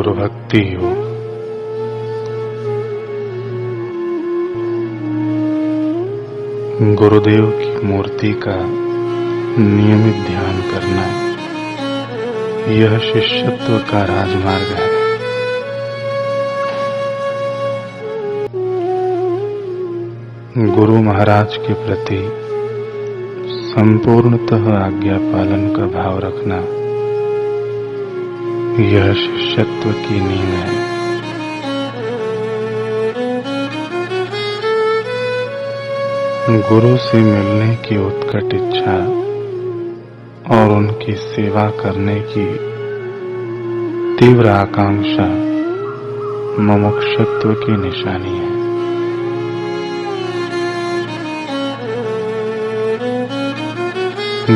गुरु भक्ति योग। गुरुदेव की मूर्ति का नियमित ध्यान करना यह शिष्यत्व का राजमार्ग है। गुरु महाराज के प्रति संपूर्णतः आज्ञा पालन का भाव रखना यह शिष्यत्व की नींव है। गुरु से मिलने की उत्कट इच्छा और उनकी सेवा करने की तीव्र आकांक्षा मुमुक्षुत्व की निशानी है।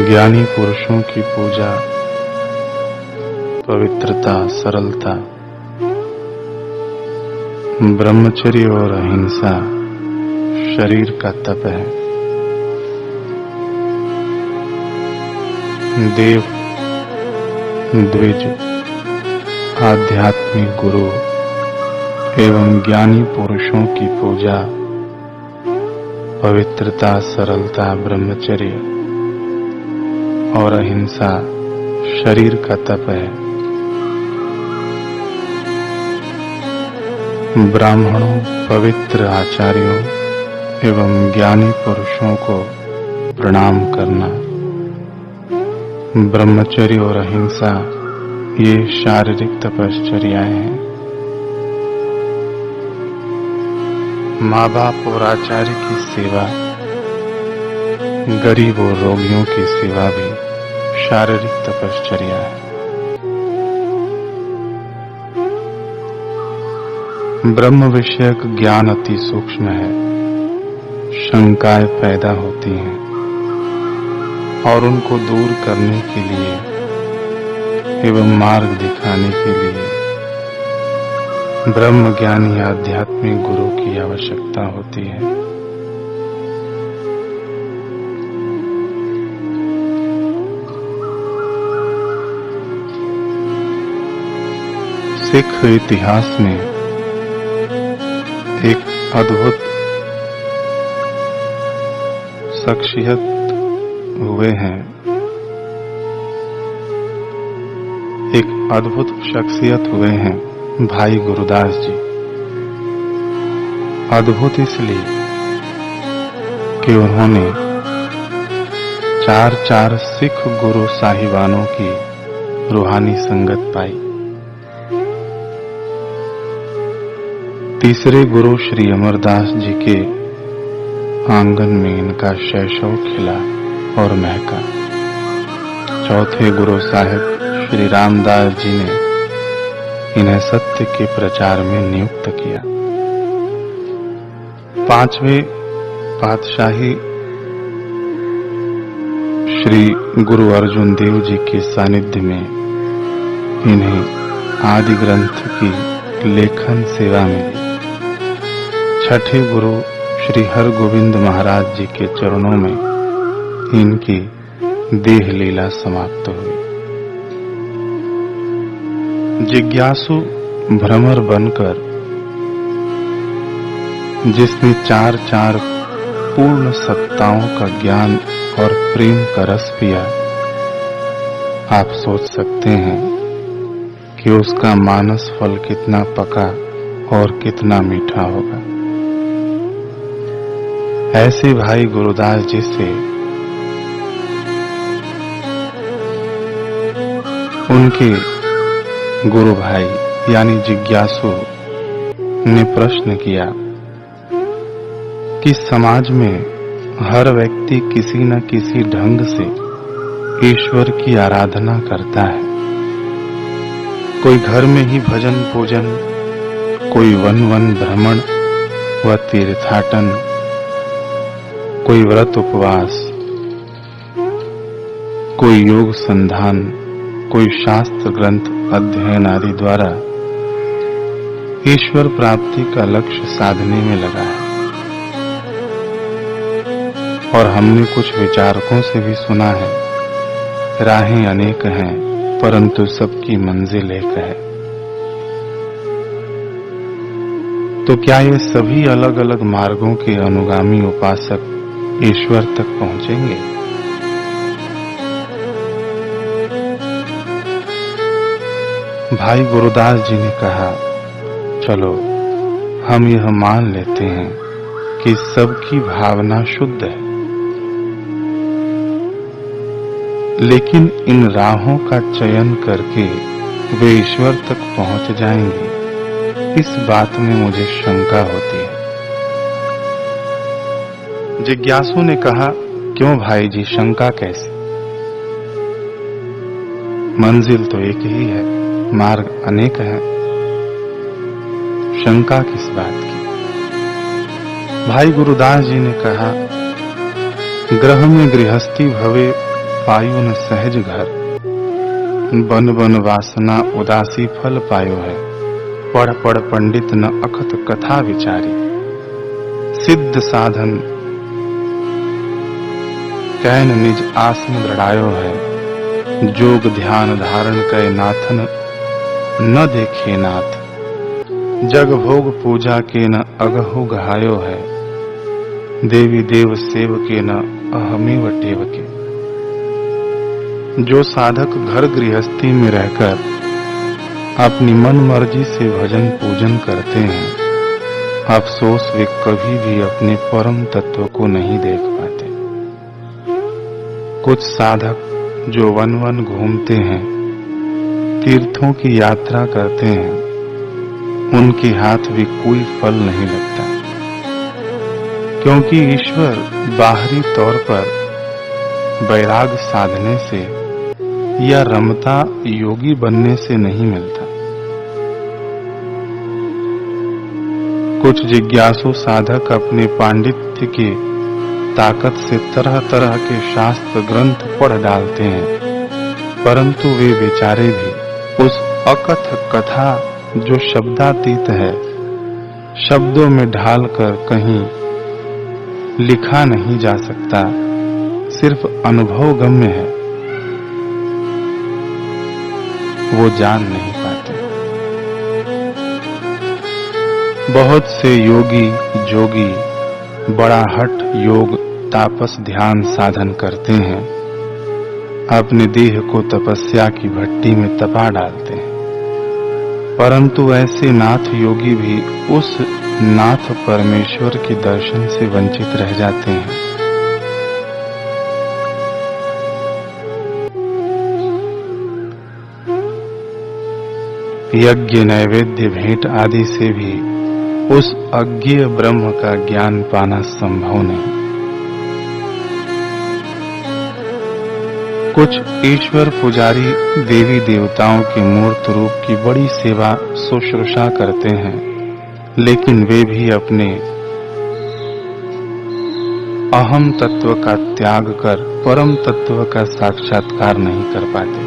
ज्ञानी पुरुषों की पूजा पवित्रता, सरलता, ब्रह्मचर्य और अहिंसा शरीर का तप है। देव, द्विज, आध्यात्मिक गुरु एवं ज्ञानी पुरुषों की पूजा पवित्रता, सरलता, ब्रह्मचर्य और अहिंसा शरीर का तप है। ब्राह्मणों, पवित्र आचार्यों एवं ज्ञानी पुरुषों को प्रणाम करना, ब्रह्मचर्य और अहिंसा ये शारीरिक तपश्चर्याएं हैं। माँ बाप और आचार्य की सेवा, गरीब और रोगियों की सेवा भी शारीरिक तपश्चर्या है। ब्रह्म विषयक ज्ञान अति सूक्ष्म है। शंकाएं पैदा होती हैं और उनको दूर करने के लिए एवं मार्ग दिखाने के लिए ब्रह्म ज्ञानी आध्यात्मिक गुरु की आवश्यकता होती है। सिख इतिहास में एक अद्भुत शख्सियत हुए हैं। एक अद्भुत शख्सियत हुए हैं भाई गुरुदास जी। अद्भुत इसलिए कि उन्होंने चार सिख गुरु साहिबानों की रूहानी संगत पाई। तीसरे गुरु श्री अमरदास जी के आंगन में इनका शैशव खिला और महका। चौथे गुरु साहिब श्री रामदास जी ने इन्हें सत्य के प्रचार में नियुक्त किया। पांचवें पातशाही श्री गुरु अर्जुन देव जी के सानिध्य में इन्हें आदि ग्रंथ की लेखन सेवा मिली। छठे गुरु श्री हरगोविंद महाराज जी के चरणों में इनकी देह लीला समाप्त हुई। जिज्ञासु भ्रमर बनकर जिसने चार पूर्ण सत्ताओं का ज्ञान और प्रेम का रस पिया, आप सोच सकते हैं कि उसका मानस फल कितना पका और कितना मीठा होगा। ऐसे भाई गुरुदास जी से उनके गुरु भाई यानी जिज्ञासु ने प्रश्न किया कि समाज में हर व्यक्ति किसी न किसी ढंग से ईश्वर की आराधना करता है। कोई घर में ही भजन पूजन, कोई वन भ्रमण व तीर्थाटन, कोई व्रत उपवास, कोई योग संधान, कोई शास्त्र ग्रंथ अध्ययन आदि द्वारा ईश्वर प्राप्ति का लक्ष्य साधने में लगा है। और हमने कुछ विचारकों से भी सुना है, राहें अनेक हैं परंतु सबकी मंजिल एक है। तो क्या ये सभी अलग अलग मार्गों के अनुगामी उपासक ईश्वर तक पहुंचेंगे? भाई गुरुदास जी ने कहा, चलो हम यह मान लेते हैं कि सबकी भावना शुद्ध है, लेकिन इन राहों का चयन करके वे ईश्वर तक पहुंच जाएंगे, इस बात में मुझे शंका होती है। जिज्ञासु ने कहा, क्यों भाई जी, शंका कैसी? मंजिल तो एक ही है, मार्ग अनेक हैं, शंका किस बात की? भाई गुरुदास जी ने कहा, ग्रह में गृहस्थी भवे पायो न सहज घर, बन बन वासना उदासी फल पायो है, पढ़ पढ़ पंडित न अखत कथा विचारी, सिद्ध साधन कैन निज आसन दृढ़ायो है, जोग ध्यान धारण कै नाथन न देखे नाथ, जग भोग पूजा के न अगहु गहायो है, देवी देव सेव के न अहमेव टेव के। जो साधक घर गृहस्थी में रहकर अपनी मन मर्जी से भजन पूजन करते हैं, अफसोस वे कभी भी अपने परम तत्व को नहीं देख पाते। कुछ साधक जो वन वन घूमते हैं, तीर्थों की यात्रा करते हैं, उनके हाथ भी कोई फल नहीं लगता, क्योंकि ईश्वर बाहरी तौर पर वैराग साधने से या रमता योगी बनने से नहीं मिलता। कुछ जिज्ञासु साधक अपने पांडित्य की ताकत से तरह तरह के शास्त्र ग्रंथ पढ़ डालते हैं, परंतु वे बेचारे भी उस अकथ कथा जो शब्दातीत है, शब्दों में ढालकर कहीं लिखा नहीं जा सकता, सिर्फ अनुभव गम्य है, वो जान नहीं पाते। बहुत से योगी जोगी बड़ा हठ योग तापस ध्यान साधन करते हैं, अपने देह को तपस्या की भट्टी में तपा डालते हैं, परंतु ऐसे नाथ योगी भी उस नाथ परमेश्वर के दर्शन से वंचित रह जाते हैं। यज्ञ नैवेद्य भेंट आदि से भी उस अज्ञेय ब्रह्म का ज्ञान पाना संभव नहीं। कुछ ईश्वर पुजारी देवी देवताओं के मूर्त रूप की बड़ी सेवा शुश्रूषा करते हैं, लेकिन वे भी अपने अहम तत्व का त्याग कर परम तत्व का साक्षात्कार नहीं कर पाते।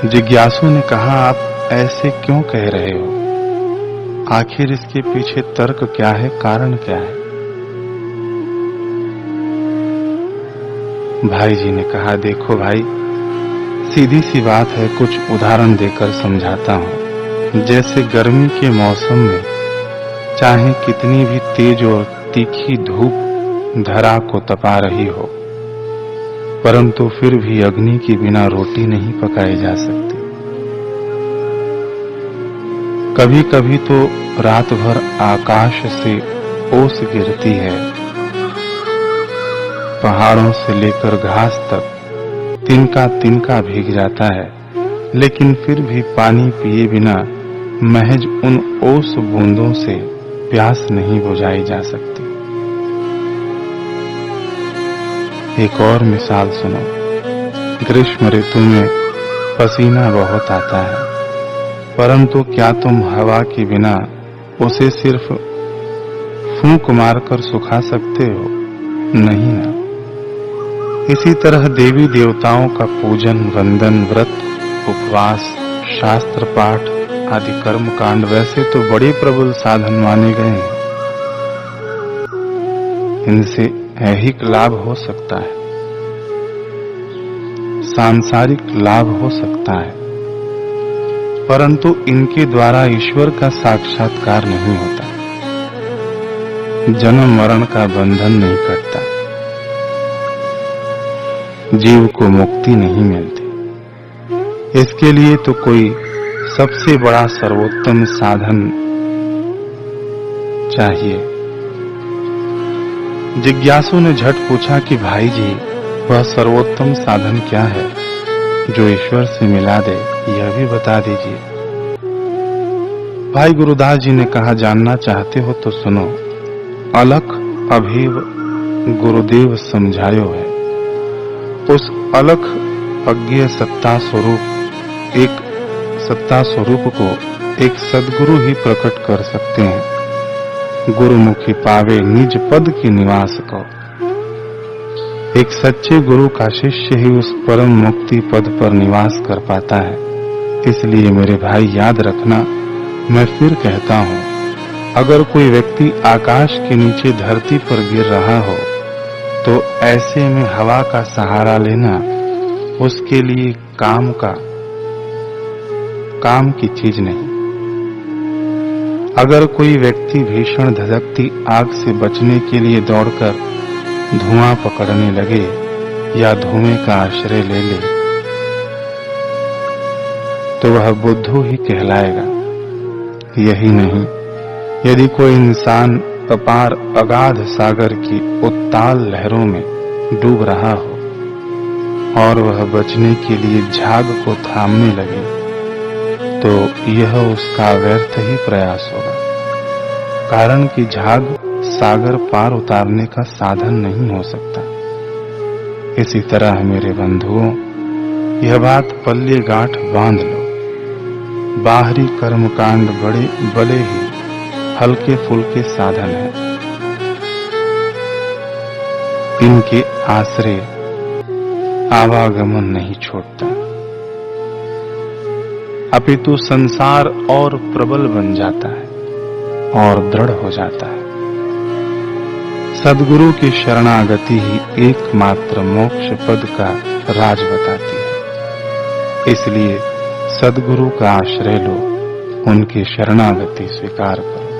जिज्ञासु ने कहा, आप ऐसे क्यों कह रहे हो? आखिर इसके पीछे तर्क क्या है, कारण क्या है? भाई जी ने कहा, देखो भाई, सीधी सी बात है, कुछ उदाहरण देकर समझाता हूं। जैसे गर्मी के मौसम में चाहे कितनी भी तेज और तीखी धूप धरा को तपा रही हो, परंतु फिर भी अग्नि के बिना रोटी नहीं पकाई जा सकती। कभी कभी तो रात भर आकाश से ओस गिरती है, पहाड़ों से लेकर घास तक तिनका तिनका भीग जाता है, लेकिन फिर भी पानी पिए बिना महज उन ओस बूंदों से प्यास नहीं बुझाई जा सकती। एक और मिसाल सुनो। ग्रीष्म ऋतु में पसीना बहुत आता है, परंतु क्या तुम हवा के बिना उसे सिर्फ फूंक मारकर सुखा सकते हो? नहीं ना। इसी तरह देवी देवताओं का पूजन, वंदन, व्रत, उपवास, शास्त्र पाठ आदि कर्म कांड वैसे तो बड़े प्रबल साधन माने गए हैं। इनसे ऐहिक लाभ हो सकता है, सांसारिक लाभ हो सकता है, परंतु इनके द्वारा ईश्वर का साक्षात्कार नहीं होता, जन्म मरण का बंधन नहीं कटता, जीव को मुक्ति नहीं मिलती। इसके लिए तो कोई सबसे बड़ा सर्वोत्तम साधन चाहिए। जिज्ञासु ने झट पूछा कि भाई जी, वह सर्वोत्तम साधन क्या है जो ईश्वर से मिला दे, यह भी बता दीजिए। भाई गुरुदास जी ने कहा, जानना चाहते हो तो सुनो। अलख अभेव गुरुदेव समझायो है। उस अलख अज्ञेय सत्ता स्वरूप को एक सद्गुरु ही प्रकट कर सकते हैं। गुरुमुखी पावे निज पद की निवास को। एक सच्चे गुरु का शिष्य ही उस परम मुक्ति पद पर निवास कर पाता है। इसलिए मेरे भाई याद रखना, मैं फिर कहता हूँ, अगर कोई व्यक्ति आकाश के नीचे धरती पर गिर रहा हो तो ऐसे में हवा का सहारा लेना उसके लिए काम की चीज नहीं। अगर कोई व्यक्ति भीषण धधकती आग से बचने के लिए दौड़कर धुआं पकड़ने लगे या धुएं का आश्रय ले ले तो वह बुद्धू ही कहलाएगा। यही नहीं, यदि कोई इंसान अपार अगाध सागर की उत्ताल लहरों में डूब रहा हो और वह बचने के लिए झाग को थामने लगे तो यह उसका व्यर्थ ही प्रयास होगा, कारण कि झाग सागर पार उतारने का साधन नहीं हो सकता। इसी तरह मेरे बंधुओं, यह बात पल्ले गांठ बांध लो। बाहरी कर्मकांड बड़े ही हल्के फुल्के साधन हैं। इनके आश्रय आवागमन नहीं छोड़ता, अपितु संसार और प्रबल बन जाता है और दृढ़ हो जाता है। सद्गुरु की शरणागति ही एकमात्र मोक्ष पद का राज बताती है। इसलिए सद्गुरु का आश्रय लो, उनकी शरणागति स्वीकार करो।